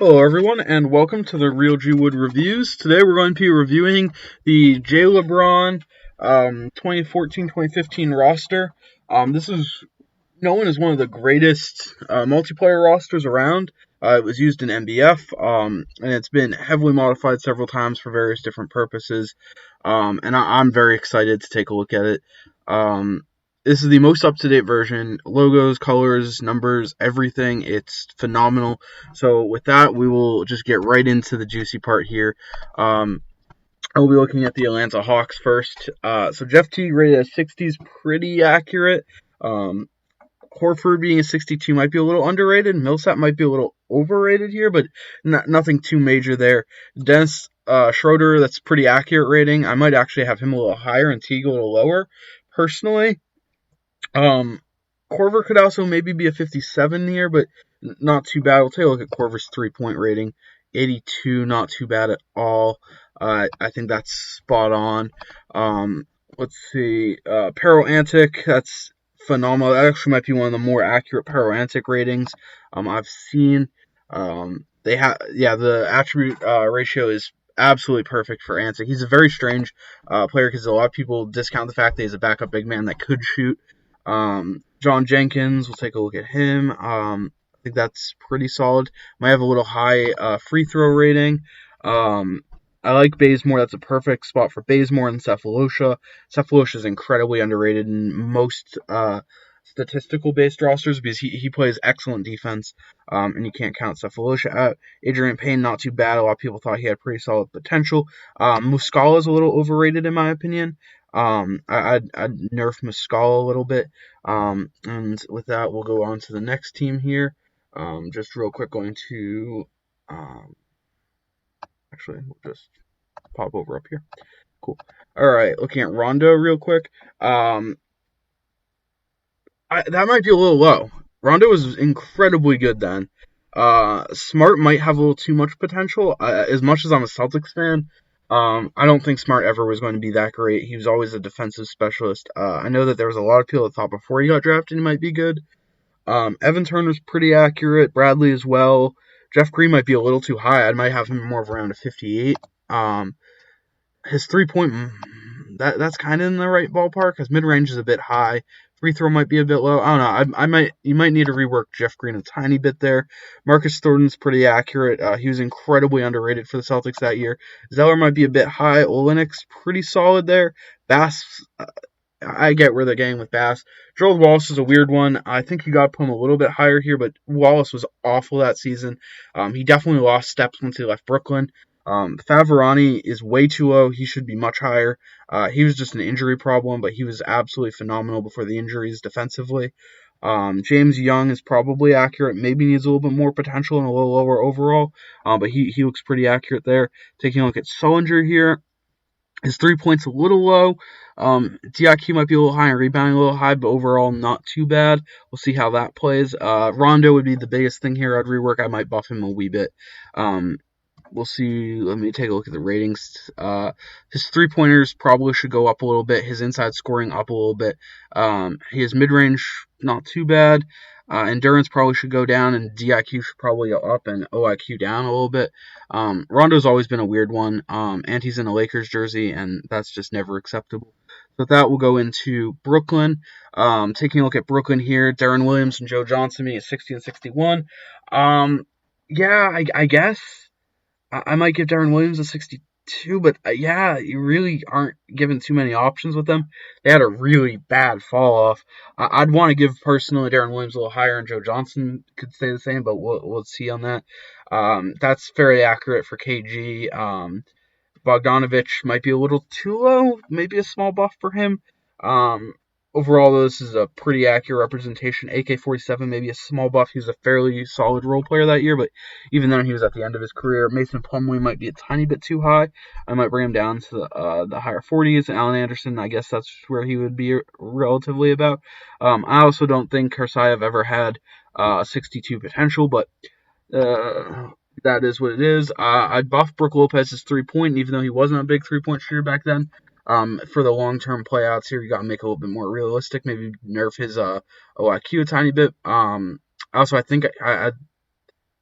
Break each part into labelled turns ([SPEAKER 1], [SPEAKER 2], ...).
[SPEAKER 1] Hello, everyone, and welcome to the Real G Wood Reviews. Today we're going to be reviewing the JLeBron 2014-2015 roster. This is known as one of the greatest multiplayer rosters around. It was used in MBF, and it's been heavily modified several times for various different purposes. And I'm very excited to take a look at it. This is the most up-to-date version. Logos, colors, numbers, everything. It's phenomenal. So with that, we will just get right into the juicy part here. I'll be looking at the Atlanta Hawks first. So Jeff Teague rated as 60 is pretty accurate. Horford being a 62 might be a little underrated. Millsap might be a little overrated here, but nothing too major there. Dennis Schroeder, that's pretty accurate rating. I might actually have him a little higher and Teague a little lower, personally. Korver could also maybe be a 57 here, but not too bad. We'll take a look at Korver's 3-point rating. 82, not too bad at all. I think that's spot on. Let's see. Pero Antic, that's phenomenal. That actually might be one of the more accurate Pero Antic ratings I've seen. The attribute ratio is absolutely perfect for Antic. He's a very strange player because a lot of people discount the fact that he's a backup big man that could shoot. John Jenkins, we'll take a look at him. I think that's pretty solid. Might have a little high free throw rating. I like Bazemore. That's a perfect spot for Bazemore and Cephalosha. Cephalosha is incredibly underrated in most statistical-based rosters because he plays excellent defense, and you can't count Cephalosha out. Adrian Payne, not too bad. A lot of people thought he had pretty solid potential. Muscala is a little overrated in my opinion. I'd nerf Muscala a little bit. And with that, we'll go on to the next team here. Just real quick, going to actually, we'll just pop over up here. Cool. All right, looking at Rondo real quick. That might be a little low. Rondo was incredibly good then. Smart might have a little too much potential. As much as I'm a Celtics fan, I don't think Smart ever was going to be that great. He was always a defensive specialist. I know that there was a lot of people that thought before he got drafted he might be good. Evan Turner's pretty accurate. Bradley as well. Jeff Green might be a little too high. I might have him more of around a 58. His 3-point, that's kind of in the right ballpark. His mid-range is a bit high. Free throw might be a bit low. I don't know. You might need to rework Jeff Green a tiny bit there. Marcus Thornton's pretty accurate. He was incredibly underrated for the Celtics that year. Zeller might be a bit high. Olynyk's pretty solid there. Bass, I get where they're getting with Bass. Gerald Wallace is a weird one. I think you got to put him a little bit higher here, but Wallace was awful that season. He definitely lost steps once he left Brooklyn. Favorani is way too low. He should be much higher. He was just an injury problem, but he was absolutely phenomenal before the injuries defensively. James Young is probably accurate. Maybe needs a little bit more potential and a little lower overall, but he looks pretty accurate there. Taking a look at Sullinger here. His 3-point's a little low. DIQ might be a little high and rebounding a little high, but overall not too bad. We'll see how that plays. Rondo would be the biggest thing here I'd rework. I might buff him a wee bit. We'll see. Let me take a look at the ratings. His 3-pointers probably should go up a little bit. His inside scoring up a little bit. His mid-range, not too bad. Endurance probably should go down, and DIQ should probably go up, and OIQ down a little bit. Rondo's always been a weird one. And he's in a Lakers jersey, and that's just never acceptable. So with that, we'll go into Brooklyn. Taking a look at Brooklyn here, Deron Williams and Joe Johnson being a 60 and 61. I guess I might give Deron Williams a 62, but you really aren't given too many options with them. They had a really bad fall off. I'd want to give personally Deron Williams a little higher, and Joe Johnson could stay the same, but we'll see on that. That's very accurate for KG. Bogdanovich might be a little too low, maybe a small buff for him. Overall, though, this is a pretty accurate representation. AK-47, maybe a small buff. He was a fairly solid role player that year, but even then, he was at the end of his career. Mason Plumlee might be a tiny bit too high. I might bring him down to the higher 40s. Allen Anderson, I guess that's where he would be relatively about. I also don't think Kursayev ever had 62 potential, but that is what it is. I'd buff Brook Lopez's 3-point, even though he wasn't a big 3-point shooter back then. For the long-term playouts here, you got to make it a little bit more realistic. Maybe nerf his OIQ a tiny bit. Also, I think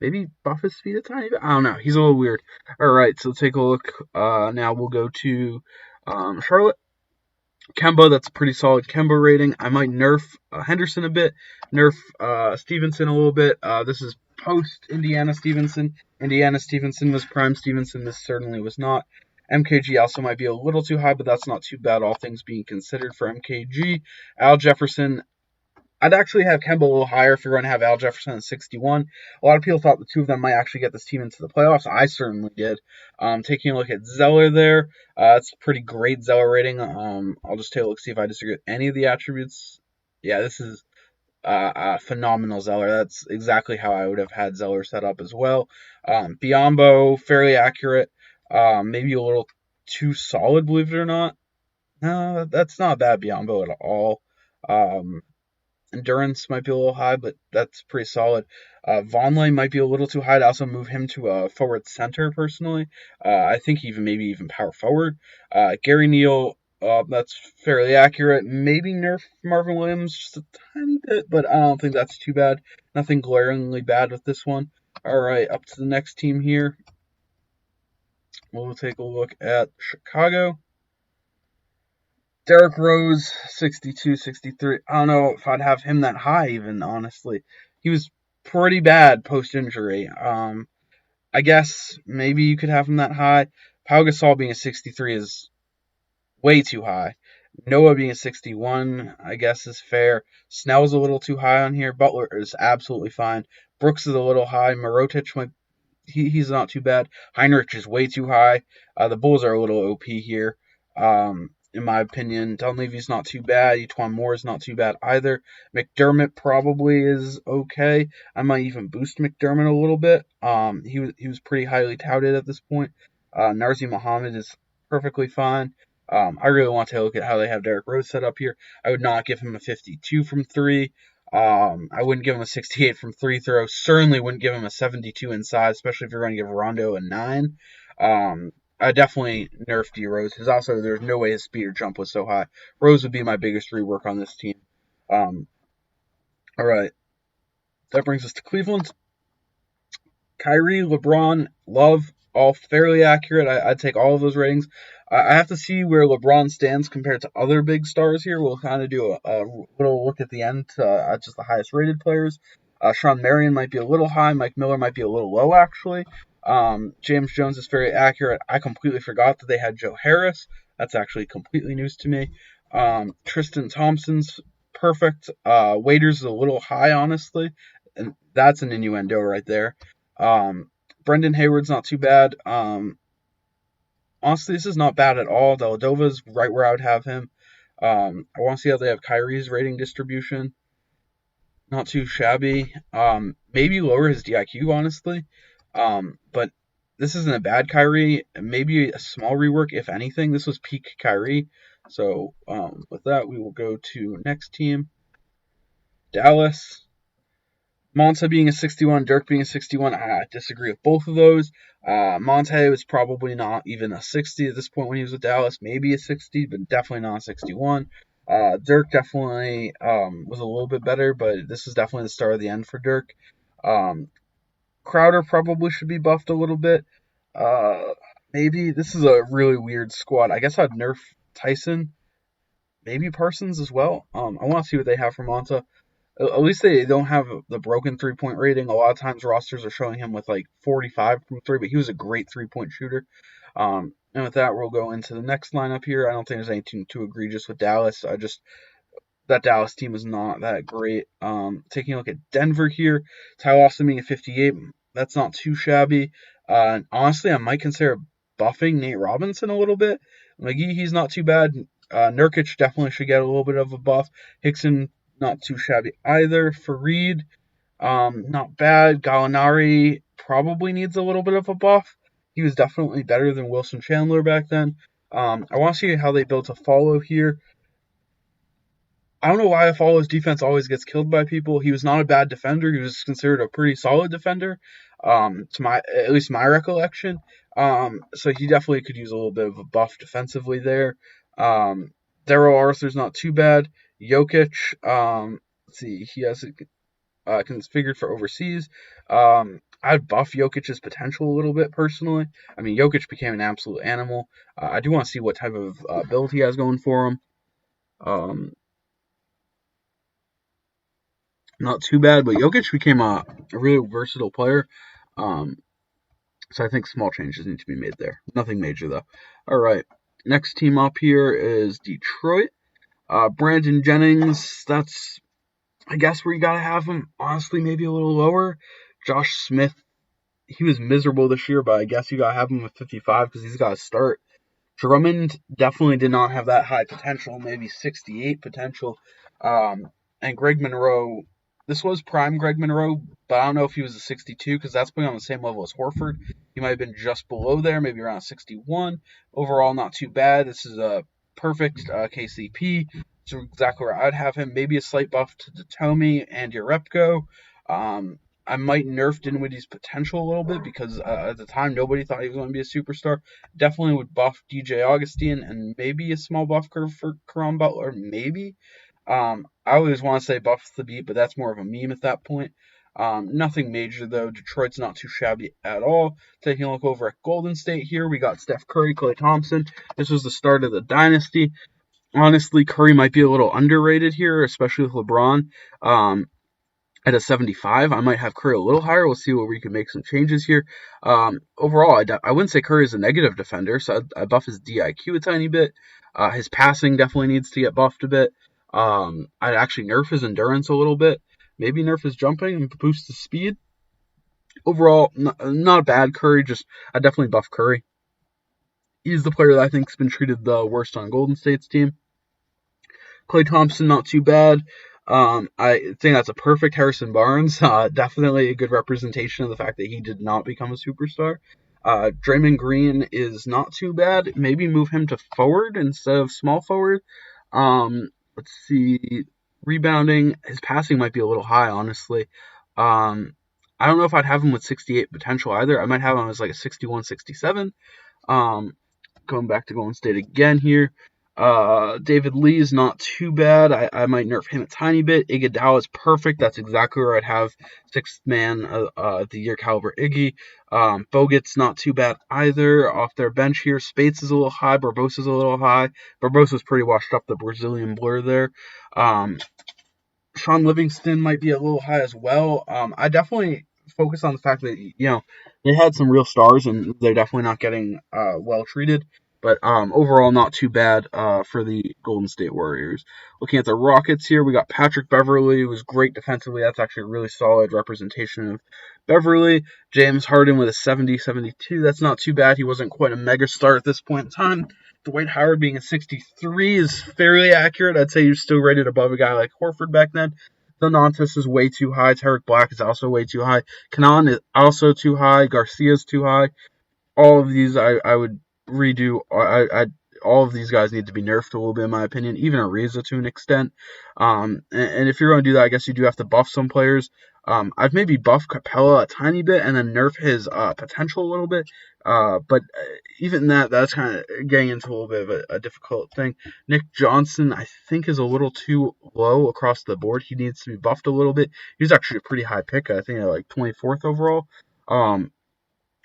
[SPEAKER 1] Maybe buff his speed a tiny bit. I don't know. He's a little weird. All right, so take a look. Now we'll go to Charlotte. Kemba, that's a pretty solid Kemba rating. I might nerf Henderson a bit, nerf Stevenson a little bit. This is post Indiana Stevenson. Indiana Stevenson was prime Stevenson. This certainly was not. MKG also might be a little too high, but that's not too bad, all things being considered for MKG. Al Jefferson, I'd actually have Kemba a little higher if you're going to have Al Jefferson at 61. A lot of people thought the two of them might actually get this team into the playoffs. I certainly did. Taking a look at Zeller there, it's a pretty great Zeller rating. I'll just take a look, see if I disagree with any of the attributes. Yeah, this is phenomenal Zeller. That's exactly how I would have had Zeller set up as well. Biombo, fairly accurate. Maybe a little too solid, believe it or not. No, that's not bad Biombo at all. Um, Endurance might be a little high, but that's pretty solid. Vonleh might be a little too high to also move him to a forward center, personally. I think maybe even power forward. Gary Neal, that's fairly accurate. Maybe nerf Marvin Williams just a tiny bit, but I don't think that's too bad. Nothing glaringly bad with this one. All right, up to the next team here. We'll take a look at Chicago. Derrick Rose, 62, 63. I don't know if I'd have him that high, even, honestly. He was pretty bad post injury. I guess maybe you could have him that high. Pau Gasol being a 63 is way too high. Noah being a 61, I guess, is fair. Snell's a little too high on here. Butler is absolutely fine. Brooks is a little high. Mirotic might he's not too bad. Heinrich is way too high. The Bulls are a little OP here, in my opinion. Dunleavy's not too bad. Etwan Moore is not too bad either. McDermott probably is okay. I might even boost McDermott a little bit. He was pretty highly touted at this point. Narzi Muhammad is perfectly fine. I really want to look at how they have Derrick Rose set up here. I would not give him a 52 from three. I wouldn't give him a 68 from free throw. Certainly wouldn't give him a 72 inside, especially if you're going to give Rondo a 9. I definitely nerfed D Rose. There's no way his speed or jump was so high. Rose would be my biggest rework on this team. Um, all right. That brings us to Cleveland. Kyrie, LeBron, Love, all fairly accurate. I'd take all of those ratings. I have to see where LeBron stands compared to other big stars here. We'll kind of do a little look at the end at just the highest rated players. Sean Marion might be a little high. Mike Miller might be a little low, actually. James Jones is very accurate. I completely forgot that they had Joe Harris. That's actually completely news to me. Tristan Thompson's perfect. Waiters is a little high, honestly. And that's an innuendo right there. Brendan Hayward's not too bad. Honestly, this is not bad at all. Deladova's right where I would have him. I want to see how they have Kyrie's rating distribution. Not too shabby. Maybe lower his DIQ, honestly. But this isn't a bad Kyrie. Maybe a small rework, if anything. This was peak Kyrie. So with that, we will go to next team. Dallas. Monta being a 61, Dirk being a 61, I disagree with both of those. Monte was probably not even a 60 at this point when he was with Dallas. Maybe a 60, but definitely not a 61. Dirk definitely was a little bit better, but this is definitely the start of the end for Dirk. Crowder probably should be buffed a little bit. Maybe this is a really weird squad. I guess I'd nerf Tyson. Maybe Parsons as well. I want to see what they have for Monta. At least they don't have the broken 3-point rating. A lot of times rosters are showing him with like 45 from three, but he was a great 3-point shooter. And with that, we'll go into the next lineup here. I don't think there's anything too egregious with Dallas. That Dallas team is not that great. Taking a look at Denver here, Ty Lawson being a 58, that's not too shabby. Honestly, I might consider buffing Nate Robinson a little bit. McGee, he's not too bad. Nurkic definitely should get a little bit of a buff. Hickson, not too shabby either. Fareed, not bad. Gallinari probably needs a little bit of a buff. He was definitely better than Wilson Chandler back then. I want to see how they built a follow here. I don't know why Follow's defense always gets killed by people. He was not a bad defender. He was considered a pretty solid defender, at least my recollection. So he definitely could use a little bit of a buff defensively there. Daryl Arthur's not too bad. Jokic, let's see, he has it configured for overseas. I'd buff Jokic's potential a little bit personally. I mean, Jokic became an absolute animal. I do want to see what type of build he has going for him. Um, Not too bad, but Jokic became a really versatile player. Um, so I think small changes need to be made there. Nothing major though. All right, next team up here is Detroit. Brandon Jennings. That's I guess where you gotta have him. Honestly, maybe a little lower. Josh Smith. He was miserable this year, but I guess you gotta have him with 55 because he's got to start. Drummond definitely did not have that high potential, maybe 68 potential. And Greg Monroe, this was prime Greg Monroe, but I don't know if he was a 62 because that's putting on the same level as Horford. He might have been just below there, maybe around 61. Overall, not too bad. This is a perfect KCP. It's exactly where I'd have him. Maybe a slight buff to Datomi and Urepko. Um, I might nerf Dinwiddie's potential a little bit because at the time nobody thought he was going to be a superstar. Definitely would buff DJ Augustine and maybe a small buff curve for Caron Butler, maybe. I always want to say buff the beat, but that's more of a meme at that point. Nothing major though. Detroit's not too shabby at all. Taking a look over at Golden State here, we got Steph Curry, Klay Thompson. This was the start of the dynasty. Honestly, Curry might be a little underrated here, especially with LeBron. At a 75, I might have Curry a little higher. We'll see where we can make some changes here. Overall, I wouldn't say Curry is a negative defender, so I buff his DIQ a tiny bit. His passing definitely needs to get buffed a bit. I'd actually nerf his endurance a little bit. Maybe nerf his jumping and boost his speed. Overall, not a bad Curry, just I definitely buff Curry. He's the player that I think's been treated the worst on Golden State's team. Klay Thompson, not too bad. I think that's a perfect Harrison Barnes. Definitely a good representation of the fact that he did not become a superstar. Draymond Green is not too bad. Maybe move him to forward instead of small forward. Let's see. Rebounding, his passing might be a little high, honestly. I don't know if I'd have him with 68 potential either. I might have him as like a 61, 67. Going back to Golden State again here. David Lee is not too bad. I might nerf him a tiny bit. Iguodala is perfect. That's exactly where I'd have sixth man of the year caliber Iggy. Bogut's not too bad either. Off their bench here, Spates is a little high. Barbosa's a little high. Barbosa's pretty washed up, the Brazilian blur there. Sean Livingston might be a little high as well. I definitely focus on the fact that they had some real stars and they're definitely not getting well treated. But overall, not too bad for the Golden State Warriors. Looking at the Rockets here, we got Patrick Beverley, who was great defensively. That's actually a really solid representation of Beverley. James Harden with a 70-72. That's not too bad. He wasn't quite a mega star at this point in time. Dwight Howard being a 63 is fairly accurate. I'd say he was still rated above a guy like Horford back then. Donantis is way too high. Tarek Black is also way too high. Kanan is also too high. Garcia's too high. All of these I would redo. All of these guys need to be nerfed a little bit, in my opinion. Even Ariza to an extent. And if you're going to do that, I guess you do have to buff some players. I'd maybe buff Capella a tiny bit and then nerf his potential a little bit. But even that's kind of getting into a little bit of a difficult thing. Nick Johnson, I think, is a little too low across the board. He needs to be buffed a little bit. He's actually a pretty high pick. I think like 24th overall.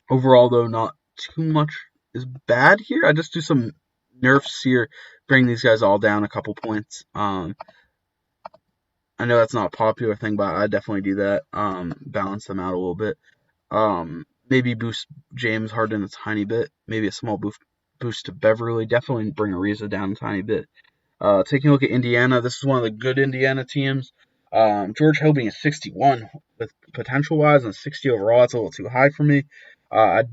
[SPEAKER 1] Overall, though, not too much is bad here. I just do some nerfs here, bring these guys all down a couple points. I know that's not a popular thing, but I definitely do that. Balance them out a little bit. Maybe boost James Harden a tiny bit. Maybe a small boost to Beverly. Definitely bring Ariza down a tiny bit. Taking a look at Indiana, this is one of the good Indiana teams. George Hill being a 61 with potential-wise and a 60 overall, that's a little too high for me. I'd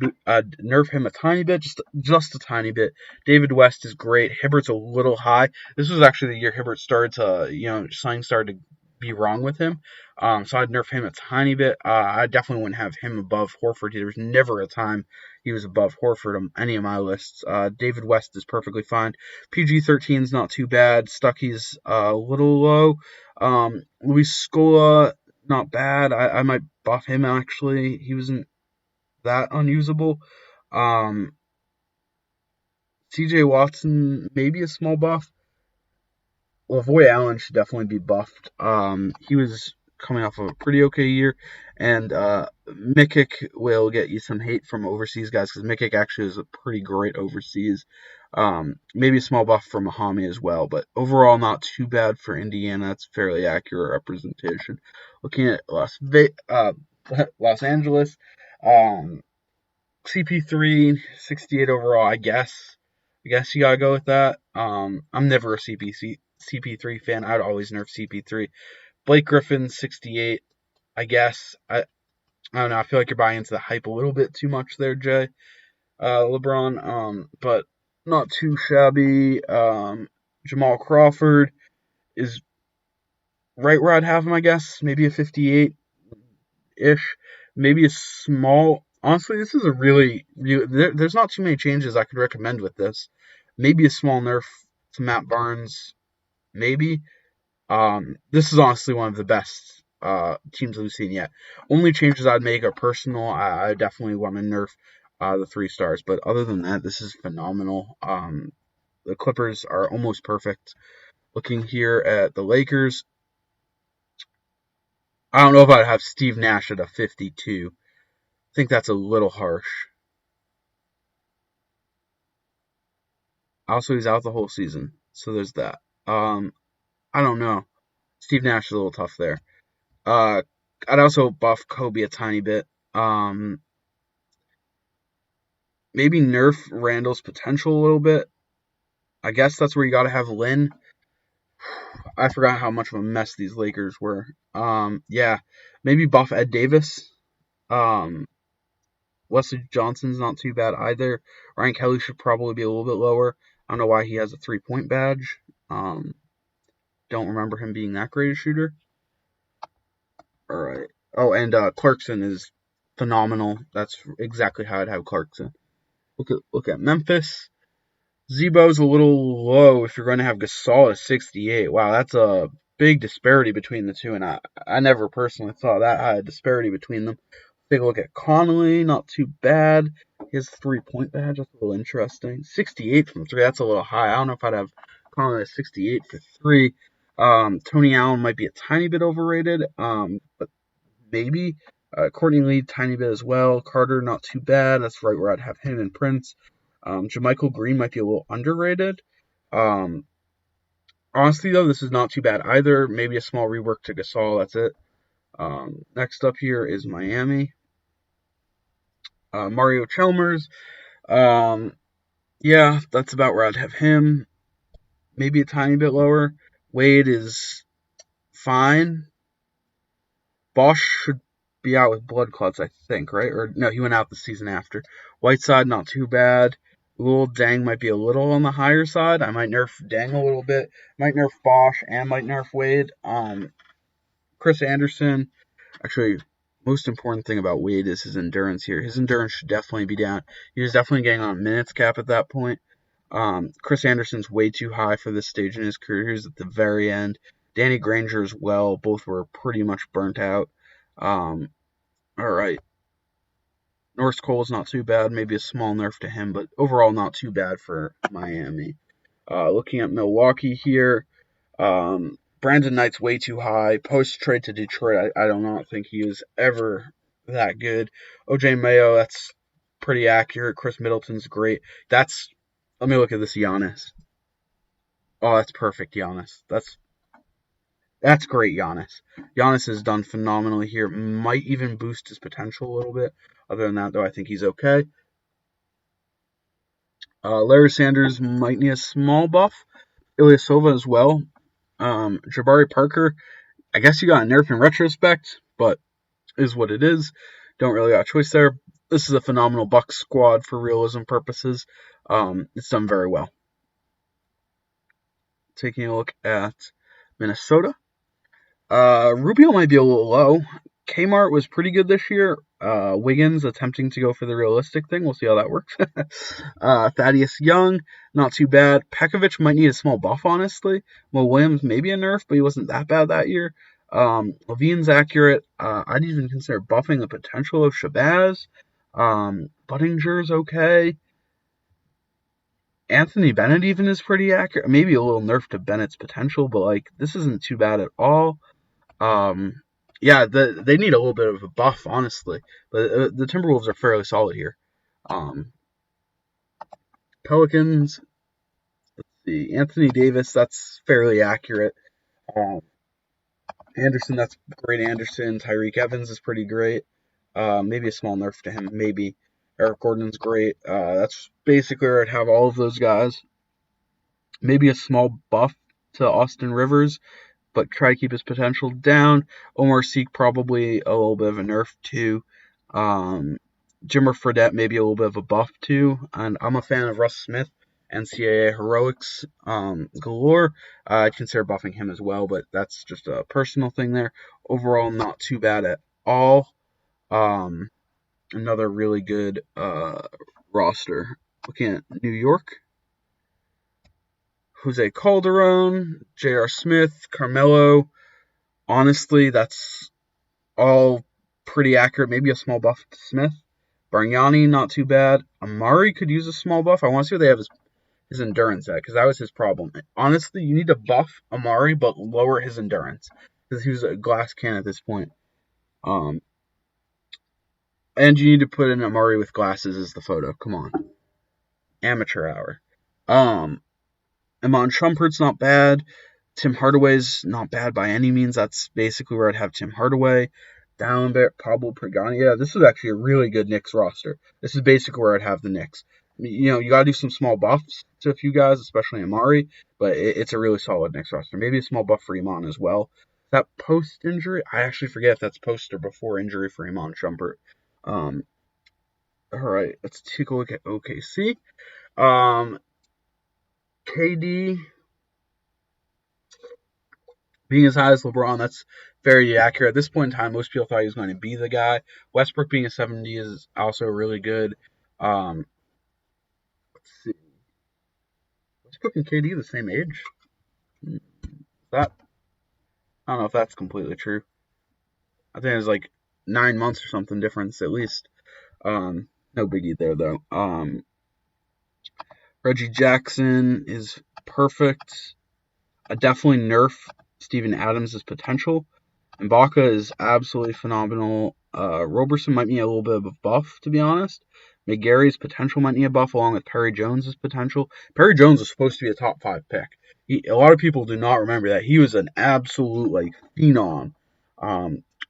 [SPEAKER 1] nerf him a tiny bit, just a tiny bit. David West is great. Hibbert's a little high. This was actually the year Hibbert started to, something started to be wrong with him. So I'd nerf him a tiny bit. I definitely wouldn't have him above Horford. There was never a time he was above Horford on any of my lists. David West is perfectly fine. PG-13 is not too bad. Stuckey's a little low. Luis Scola, not bad. I might buff him, actually. He wasn't that unusable. CJ Watson, maybe a small buff. Lavoy Allen should definitely be buffed. He was coming off of a pretty okay year. And Mikic will get you some hate from overseas guys because Mikic actually is a pretty great overseas. Maybe a small buff for Muhammad as well, but overall not too bad for Indiana. That's fairly accurate representation. Looking at Los Angeles, CP3, 68 overall, I guess. I guess you gotta go with that. I'm never a CP3 fan. I'd always nerf CP3. Blake Griffin, 68. I guess. I don't know. I feel like you're buying into the hype a little bit too much there, Jay. LeBron. But not too shabby. Jamal Crawford is right where I'd have him, I guess. Maybe a 58 ish. Maybe a small. Honestly, this is a there's not too many changes I could recommend with this. Maybe a small nerf to Matt Barnes. Maybe. This is honestly one of the best teams we've seen yet. Only changes I'd make are personal. I definitely want to nerf the 3 stars, but other than that, this is phenomenal. The Clippers are almost perfect. Looking here at the Lakers, I don't know if I'd have Steve Nash at a 52. I think that's a little harsh. Also, he's out the whole season, so there's that. I don't know. Steve Nash is a little tough there. I'd also buff Kobe a tiny bit. Maybe nerf Randall's potential a little bit. I guess that's where you got to have Lynn. I forgot how much of a mess these Lakers were. Yeah, maybe buff Ed Davis. Um, Wesley Johnson's not too bad either. Ryan Kelly should probably be a little bit lower. I don't know why he has a 3-point badge. Don't remember him being that great a shooter. All right. Oh, and Clarkson is phenomenal. That's exactly how I'd have Clarkson. Look at Memphis. Zebo's a little low if you're going to have Gasol at 68. Wow, that's a big disparity between the two, and I never personally saw that high a disparity between them. Take a look at Connolly, not too bad. His 3-point badge, that's a little interesting. 68 from 3, that's a little high. I don't know if I'd have Connolly at 68 for 3. Tony Allen might be a tiny bit overrated, but maybe. Courtney Lee, tiny bit as well. Carter, not too bad. That's right where I'd have him and Prince. JaMychal Green might be a little underrated. Honestly, though, this is not too bad either. Maybe a small rework to Gasol. That's it. Next up here is Miami. Mario Chalmers. Yeah, that's about where I'd have him. Maybe a tiny bit lower. Wade is fine. Bosch should be out with blood clots, I think, right? Or no, he went out the season after. Whiteside, not too bad. Dang might be a little on the higher side. I might nerf Dang a little bit. Might nerf Bosch and might nerf Wade. Chris Anderson. Actually, most important thing about Wade is his endurance here. His endurance should definitely be down. He was definitely getting on a minutes cap at that point. Chris Anderson's way too high for this stage in his career. He's at the very end. Danny Granger as well. Both were pretty much burnt out. All right. Norris Cole's not too bad. Maybe a small nerf to him, but overall not too bad for Miami. Looking at Milwaukee here. Brandon Knight's way too high. Post trade to Detroit, I do not think he was ever that good. OJ Mayo, that's pretty accurate. Chris Middleton's great. Let me look at this Giannis. Oh, that's perfect, Giannis. That's great, Giannis. Giannis has done phenomenally here. Might even boost his potential a little bit. Other than that, though, I think he's okay. Larry Sanders might need a small buff. Ilyasova as well. Jabari Parker, I guess you got a nerf in retrospect, but is what it is. Don't really got a choice there. This is a phenomenal Bucks squad for realism purposes. It's done very well. Taking a look at Minnesota. Rubio might be a little low. Kmart was pretty good this year. Wiggins attempting to go for the realistic thing. We'll see how that works. Thaddeus Young, not too bad. Pekovic might need a small buff, honestly. Mo Williams, maybe a nerf, but he wasn't that bad that year. Levine's accurate. I'd even consider buffing the potential of Shabazz. Buttinger's okay. Anthony Bennett even is pretty accurate. Maybe a little nerf to Bennett's potential, but this isn't too bad at all. Yeah, they need a little bit of a buff, honestly. But the Timberwolves are fairly solid here. Um, Pelicans, the Anthony Davis, that's fairly accurate. Um, Anderson, that's great. Anderson, Tyreek Evans is pretty great. Maybe a small nerf to him. Maybe Eric Gordon's great. That's basically where I'd have all of those guys. Maybe a small buff to Austin Rivers, but try to keep his potential down. Omar Seek probably a little bit of a nerf too. Um, Jimmer Fredette maybe a little bit of a buff too. And I'm a fan of Russ Smith, NCAA heroics galore. I'd consider buffing him as well, but that's just a personal thing there. Overall, not too bad at all. Um, Another really good roster. Looking at New York, Jose Calderon, J.R. Smith, Carmelo. Honestly, that's all pretty accurate. Maybe a small buff to Smith. Bargnani, not too bad. Amari could use a small buff. I want to see what they have his endurance at, because that was his problem. Honestly, you need to buff Amari, but lower his endurance, because he was a glass can at this point. And you need to put in Amari with glasses as the photo. Come on. Amateur hour. Iman Shumpert's not bad. Tim Hardaway's not bad by any means. That's basically where I'd have Tim Hardaway. Dallenberg, Pablo Pagani. Yeah, this is actually a really good Knicks roster. This is basically where I'd have the Knicks. You know, you got to do some small buffs to a few guys, especially Amari, but it's a really solid Knicks roster. Maybe a small buff for Iman as well. That post-injury, I actually forget if that's post or before injury for Iman Shumpert. All right, let's take a look at OKC. KD being as high as LeBron, that's very accurate. At this point in time, most people thought he was going to be the guy. Westbrook being a 70 is also really good. Let's see. Westbrook and KD the same age? That I don't know if that's completely true. I think it's like 9 months or something difference at least. No biggie there though. Reggie Jackson is perfect. I definitely nerf Steven Adams' potential. Ibaka is absolutely phenomenal. Roberson might need a little bit of a buff, to be honest. McGarry's potential might need a buff along with Perry Jones' potential. Perry Jones was supposed to be a top 5 pick. A lot of people do not remember that. He was an absolute like phenom.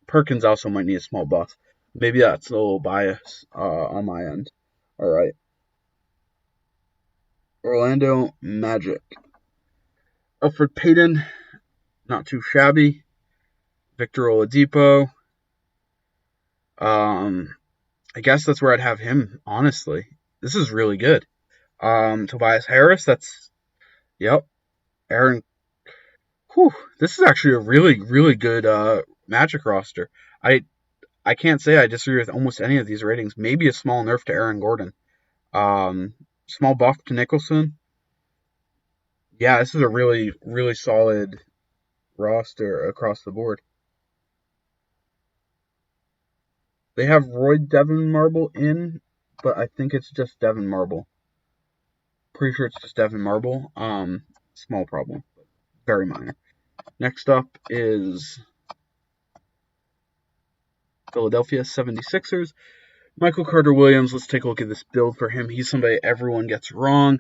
[SPEAKER 1] Perkins also might need a small buff. Maybe that's a little bias on my end. All right. Orlando Magic. Alfred Payton, not too shabby. Victor Oladipo. I guess that's where I'd have him, honestly. This is really good. Tobias Harris, yep. Aaron, whew, this is actually a really, really good Magic roster. I I can't say I disagree with almost any of these ratings. Maybe a small nerf to Aaron Gordon. Um, Small buff to Nicholson. Yeah, this is a really, really solid roster across the board. They have Roy Devon Marble in, but I think it's just Devon Marble. Pretty sure it's just Devon Marble. Small problem, very minor. Next up is Philadelphia 76ers. Michael Carter Williams, let's take a look at this build for him. He's somebody everyone gets wrong.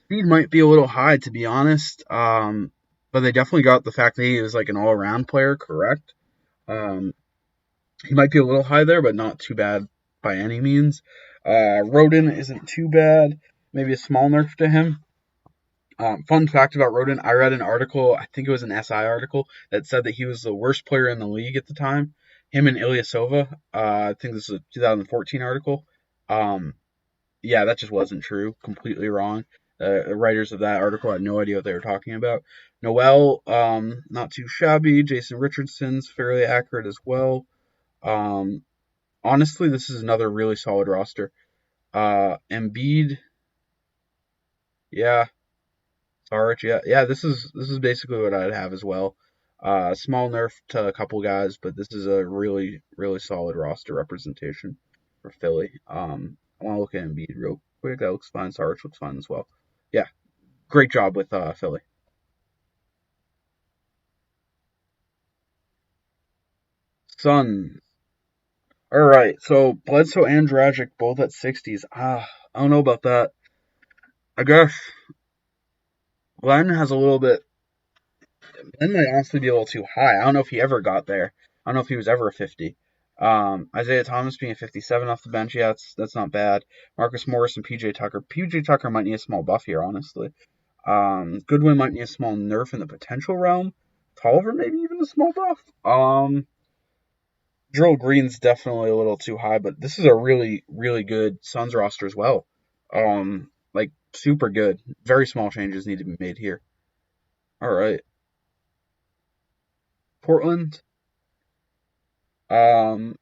[SPEAKER 1] Speed might be a little high, to be honest, but they definitely got the fact that he is like an all-around player correct. He might be a little high there, but not too bad by any means. Roden isn't too bad. Maybe a small nerf to him. Fun fact about Roden, I read an article, I think it was an SI article, that said that he was the worst player in the league at the time. Him and Ilyasova. I think this is a 2014 article. Yeah, that just wasn't true. Completely wrong. The writers of that article had no idea what they were talking about. Noel, not too shabby. Jason Richardson's fairly accurate as well. Honestly, this is another really solid roster. Embiid, yeah. Sarge, yeah. This is basically what I'd have as well. Small nerf to a couple guys, but this is a really, really solid roster representation for Philly. I want to look at Embiid real quick. That looks fine. Sarge looks fine as well. Yeah, great job with Philly. Suns. All right, so Bledsoe and Dragic both at 60s. I don't know about that. I guess Glenn has a little bit. Glenn might honestly be a little too high. I don't know if he ever got there. I don't know if he was ever a 50. Isaiah Thomas being a 57 off the bench, yeah, that's not bad. Marcus Morris and PJ Tucker. PJ Tucker might need a small buff here, honestly. Goodwin might need a small nerf in the potential realm. Tolliver maybe even a small buff. Gerald Green's definitely a little too high, but this is a really, really good Suns roster as well. Like super good. Very small changes need to be made here. All right, Portland. Um,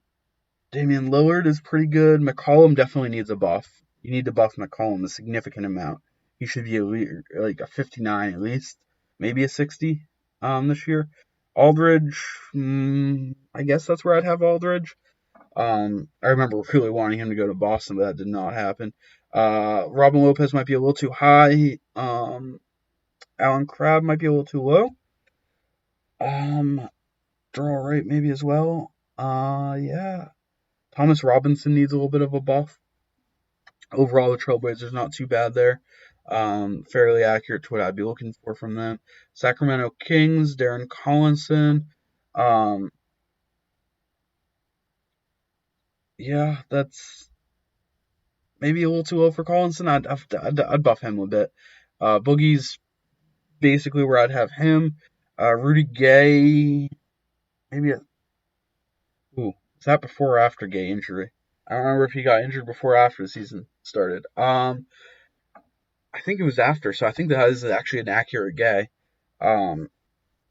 [SPEAKER 1] Damian Lillard is pretty good. McCollum definitely needs a buff. You need to buff McCollum a significant amount. He should be like a 59 at least, maybe a 60 this year. Aldridge, I guess that's where I'd have Aldridge. I remember really wanting him to go to Boston, but that did not happen. Robin Lopez might be a little too high. Alan Crabb might be a little too low. Darrell Wright maybe as well. Yeah. Thomas Robinson needs a little bit of a buff. Overall, the Trailblazers not too bad there. Fairly accurate to what I'd be looking for from them. Sacramento Kings, Darren Collinson. Yeah, that's maybe a little too low for Collinson. I'd buff him a bit. Boogie's basically where I'd have him. Rudy Gay, maybe. Is that before or after Gay injury? I don't remember if he got injured before or after the season started. I think it was after, so I think that is actually an accurate Gay. Um,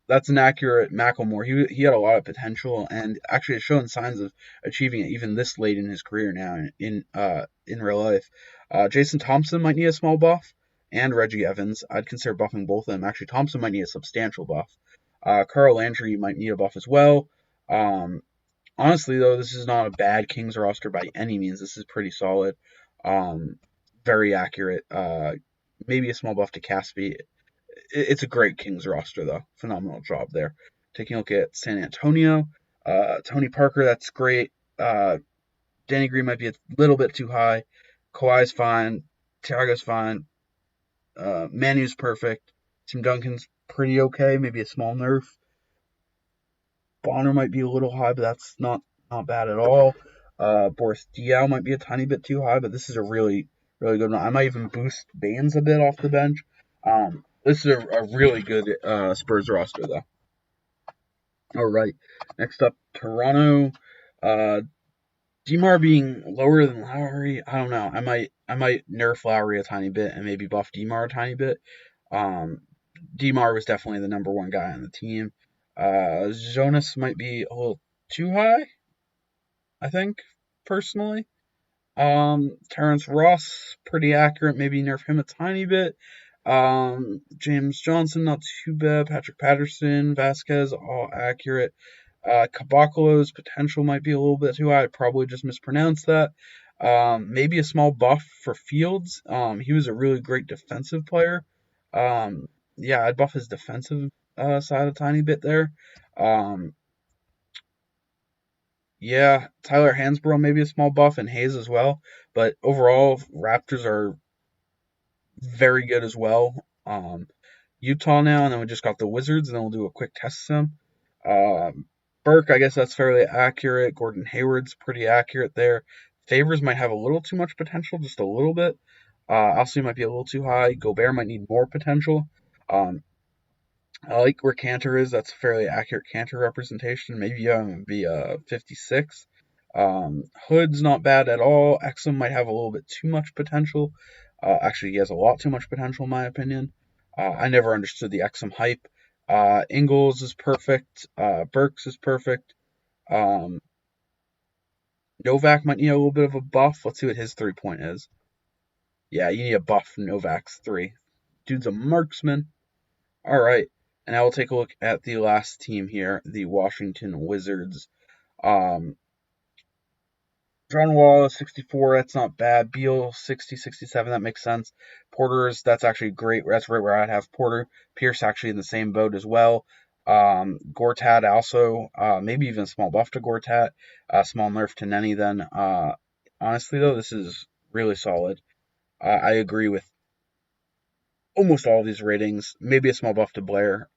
[SPEAKER 1] that's an accurate Macklemore. He had a lot of potential and actually has shown signs of achieving it even this late in his career now in real life. Jason Thompson might need a small buff, and Reggie Evans. I'd consider buffing both of them. Actually, Thompson might need a substantial buff. Carl Landry might need a buff as well. Honestly, though, this is not a bad Kings roster by any means. This is pretty solid. Very accurate. Maybe a small buff to Caspi. It's a great Kings roster, though. Phenomenal job there. Taking a look at San Antonio. Tony Parker, that's great. Danny Green might be a little bit too high. Kawhi's fine. Thiago's fine. Manu's perfect. Tim Duncan's pretty okay. Maybe a small nerf. Bonner might be a little high, but that's not bad at all. Boris Diaw might be a tiny bit too high, but this is a really, really good one. I might even boost Baines a bit off the bench. This is a really good Spurs roster, though. All right. Next up, Toronto. DeMar being lower than Lowry. I don't know. I might nerf Lowry a tiny bit and maybe buff DeMar a tiny bit. DeMar was definitely the number one guy on the team. Jonas might be a little too high, I think, personally. Terrence Ross, pretty accurate. Maybe nerf him a tiny bit. James Johnson, not too bad. Patrick Patterson, Vasquez, all accurate. Kabakalo's potential might be a little bit too high. I probably just mispronounced that. Maybe a small buff for Fields. He was a really great defensive player. Yeah, I'd buff his defensive side a tiny bit there. Yeah, Tyler Hansbrough maybe a small buff and Hayes as well. But overall, Raptors are very good as well. Utah now, and then we just got the Wizards, and then we'll do a quick test sim. Burke, I guess that's fairly accurate. Gordon Hayward's pretty accurate there. Favors might have a little too much potential, just a little bit. Alcee might be a little too high. Gobert might need more potential. I like where Cantor is. That's a fairly accurate Cantor representation. Maybe be a 56. Hood's not bad at all. Exum might have a little bit too much potential. Actually, he has a lot too much potential, in my opinion. I never understood the Exum hype. Ingles is perfect. Burks is perfect. Novak might need a little bit of a buff. Let's see what his 3-point is. Yeah, you need a buff from Novak's 3. Dude's a marksman. All right. And I will take a look at the last team here, the Washington Wizards. John Wall is 64. That's not bad. Beal 60, 67. That makes sense. Porter's, that's actually great. That's right where I'd have Porter. Pierce actually in the same boat as well. Gortat also, maybe even a small buff to Gortat, small nerf to Nenny then. Honestly, though, this is really solid. I agree with almost all of these ratings. Maybe a small buff to Blair.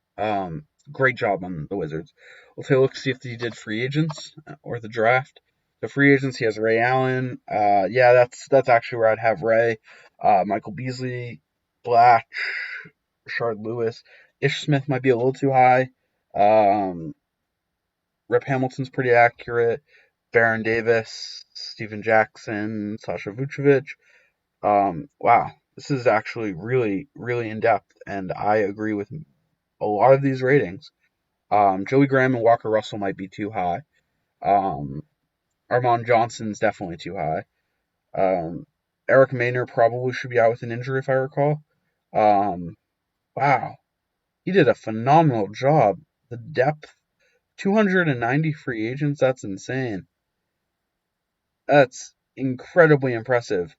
[SPEAKER 1] Great job on the Wizards. We'll take a look, see if he did free agents or the draft. The free agents, he has Ray Allen. Yeah, that's actually where I'd have Ray. Michael Beasley, Black, Rashard Lewis. Ish Smith might be a little too high. Um, Rip Hamilton's pretty accurate. Baron Davis, Steven Jackson, Sasha Vucevic. Wow, this is actually really, really in depth, and I agree with a lot of these ratings. Joey Graham and Walker Russell might be too high. Um, Armand Johnson's definitely too high. Um, Eric Maynor probably should be out with an injury, if I recall. Um, wow, he did a phenomenal job. The depth, 290 free agents, that's insane. That's incredibly impressive.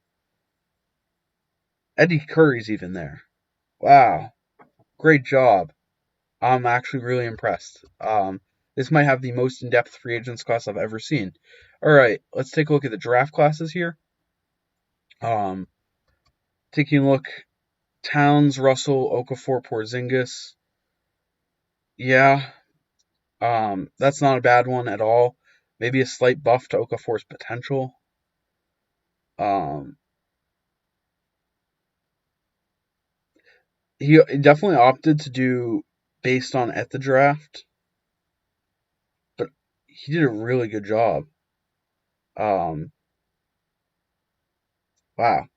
[SPEAKER 1] Eddie Curry's even there. Wow, great job. I'm actually really impressed. This might have the most in-depth free agents class I've ever seen. All right, let's take a look at the draft classes here. Um, Taking a look, Towns, Russell, Okafor, Porzingis. Yeah, that's not a bad one at all. Maybe a slight buff to Okafor's potential. Um, he definitely opted to do based on at the draft, but he did a really good job. Um, wow.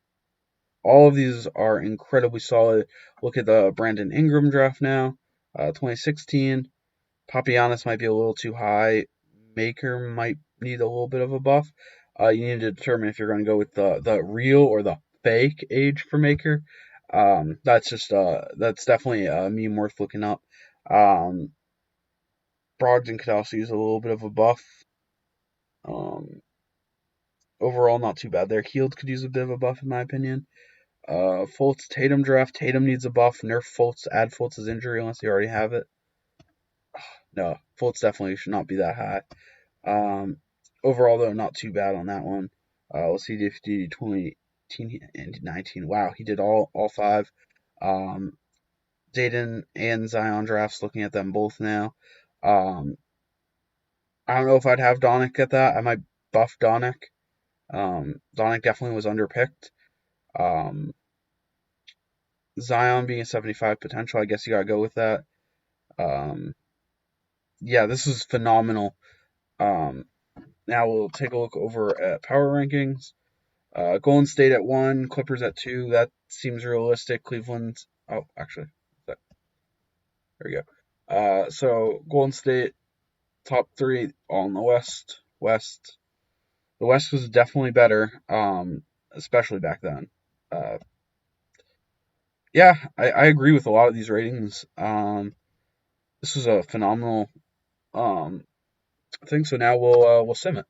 [SPEAKER 1] All of these are incredibly solid. Look at the Brandon Ingram draft now, 2016. Papagiannis might be a little too high. Maker might need a little bit of a buff. You need to determine if you're going to go with the real or the fake age for Maker. That's definitely a meme worth looking up. Um, Brogdon could also use a little bit of a buff. Um, Overall, not too bad there. Heald could use a bit of a buff, in my opinion. Fultz Tatum draft. Tatum needs a buff. Nerf Fultz. Add Fultz's injury unless you already have it. No, Fultz definitely should not be that high. Overall, though, not too bad on that one. Let's see if he did 2018 and 19. Wow, he did all five. Um, Dayton and Zion drafts. Looking at them both now. Um, I don't know if I'd have Donick at that. I might buff Donick. Donick definitely was underpicked. Um, Zion being a 75 potential, I guess you gotta go with that. Um, yeah, this is phenomenal. Um, Now we'll take a look over at power rankings. Golden State at 1, Clippers at 2. That seems realistic. Cleveland. Oh, actually, there we go. So Golden State top 3 all in the West. The West was definitely better, especially back then. Uh, yeah, I agree with a lot of these ratings. This was a phenomenal um, thing. So now we'll sim it.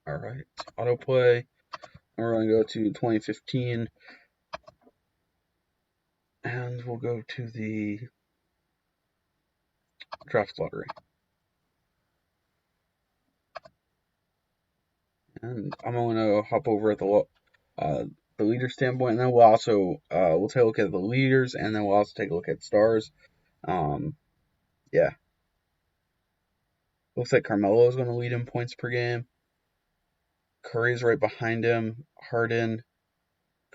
[SPEAKER 1] All right, autoplay. We're going to go to 2015, and we'll go to the draft lottery. And I'm going to hop over at the leader standpoint, and then we'll also we'll take a look at the leaders, and then we'll also take a look at stars. Um, yeah, looks like Carmelo is going to lead in points per game. Curry's right behind him. Harden,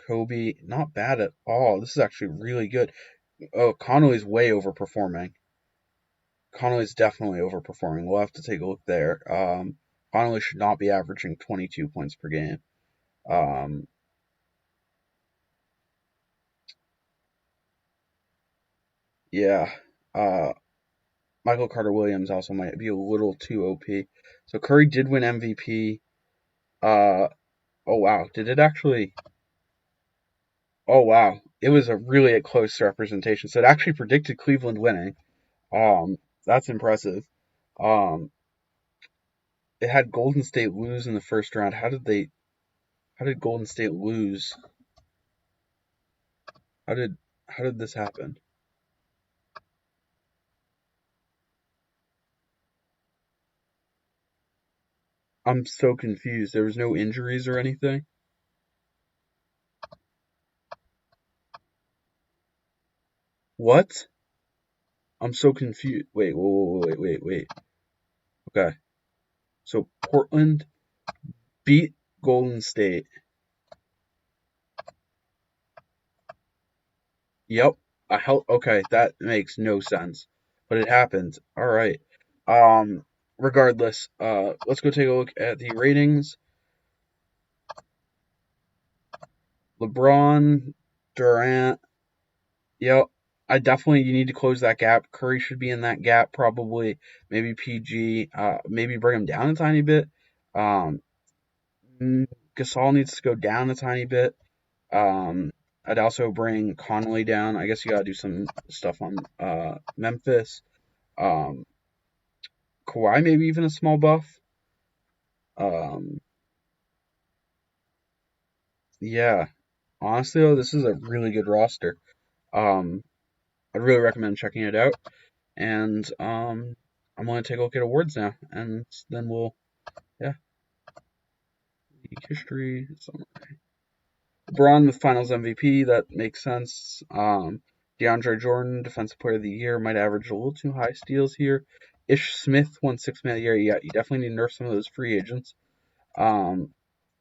[SPEAKER 1] Kobe, not bad at all. This is actually really good. Oh, Connolly's way overperforming. Connolly's definitely overperforming. We'll have to take a look there. Connolly should not be averaging 22 points per game. Um, yeah. Uh, Michael Carter Williams also might be a little too OP. So Curry did win MVP. Uh, oh wow, did it actually? Oh wow, it was a really a close representation. So it actually predicted Cleveland winning. That's impressive. Um, it had Golden State lose in the first round. How did Golden State lose? How did how did this happen? I'm so confused. There was no injuries or anything. What? I'm so confused. Wait, wait. Okay. So Portland beat Golden State. Yep. Okay, that makes no sense. But it happened. All right. Um Regardless, let's go take a look at the ratings. LeBron, Durant. Yep. I definitely you need to close that gap. Curry should be in that gap probably. Maybe PG. Maybe bring him down a tiny bit. Um, Gasol needs to go down a tiny bit. Um, I'd also bring Conley down. I guess you gotta do some stuff on Memphis. Um, Kawhi maybe even a small buff. Um, yeah. Honestly though, this is a really good roster. Um, I'd really recommend checking it out. And I'm gonna take a look at awards now, and then we'll yeah, history. LeBron with Finals MVP. That makes sense. DeAndre Jordan, Defensive Player of the Year, might average a little too high steals here. Ish Smith won Sixth Man of the Year. Yeah, you definitely need to nerf some of those free agents. I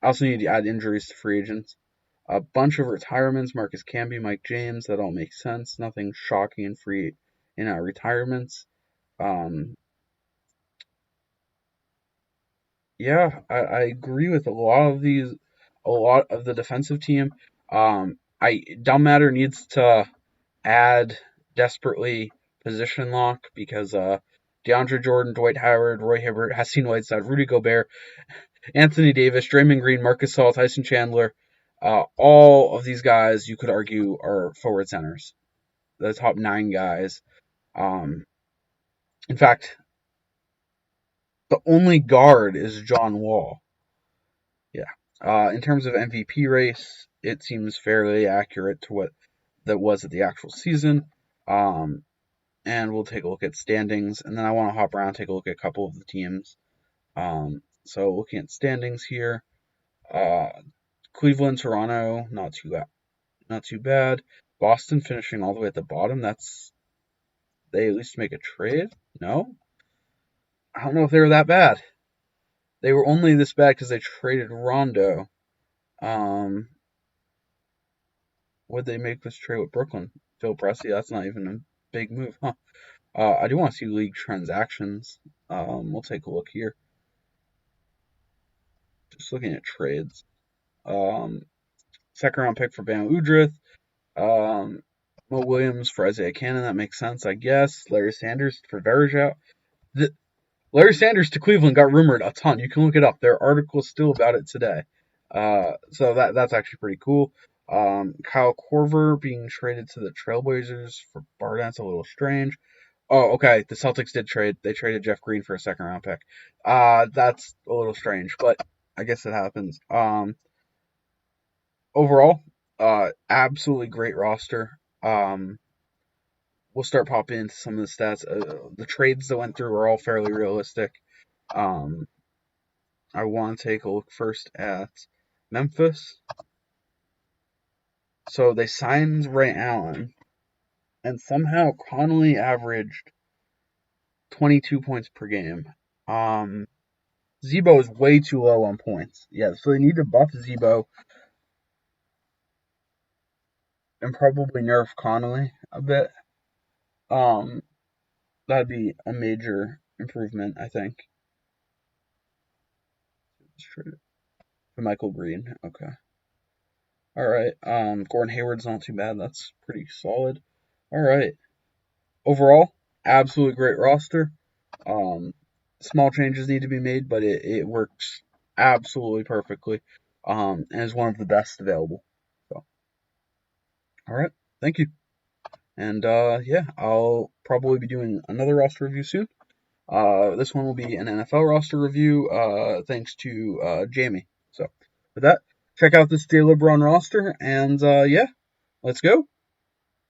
[SPEAKER 1] also need to add injuries to free agents. A bunch of retirements: Marcus Camby, Mike James. That all makes sense. Nothing shocking in free in retirements. Um, Yeah, I agree with a lot of the defensive team. Dumb Matter needs to add desperately position lock because DeAndre Jordan, Dwight Howard, Roy Hibbert, Hassan Whiteside, Rudy Gobert, Anthony Davis, Draymond Green, Marcus Gasol, Tyson Chandler, all of these guys you could argue are forward centers. The top 9 guys. Um, in fact, the only guard is John Wall. Yeah. In terms of MVP race, it seems fairly accurate to what that was at the actual season. Um, and we'll take a look at standings, and then I want to hop around and take a look at a couple of the teams. So looking at standings here, uh, Cleveland, Toronto, not too bad. Boston finishing all the way at the bottom. That's they at least make a trade. No, I don't know if they were that bad. They were only this bad because they traded Rondo. Um, Would they make this trade with Brooklyn? Phil Pressey, that's not even a big move, huh? I do want to see league transactions. We'll take a look here. Just looking at trades. Um, Second round pick for Bam Udrith. Mo Williams for Isaiah Cannon. That makes sense, I guess. Larry Sanders for Verjao. Larry Sanders to Cleveland got rumored a ton. You can look it up. There are articles still about it today. So that's actually pretty cool. Kyle Korver being traded to the Trailblazers for Barnett's a little strange. Oh, okay. The Celtics did trade. They traded Jeff Green for a second round pick. That's a little strange, but I guess it happens. Overall, absolutely great roster. We'll start popping into some of the stats. The trades that went through are all fairly realistic. Um, I want to take a look first at Memphis. So they signed Ray Allen, and somehow Connolly averaged 22 points per game. Zebo is way too low on points. Yeah, so they need to buff Zebo and probably nerf Connolly a bit. Um, that'd be a major improvement, I think. For Michael Green, okay. All right. Gordon Hayward's not too bad. That's pretty solid. All right. Overall, absolutely great roster. Um, Small changes need to be made, but it works absolutely perfectly. And is one of the best available. So, all right. Thank you. And yeah, I'll probably be doing another roster review soon. This one will be an NFL roster review, thanks to Jamie. So, with that, check out this JLeBron roster, and yeah, let's go.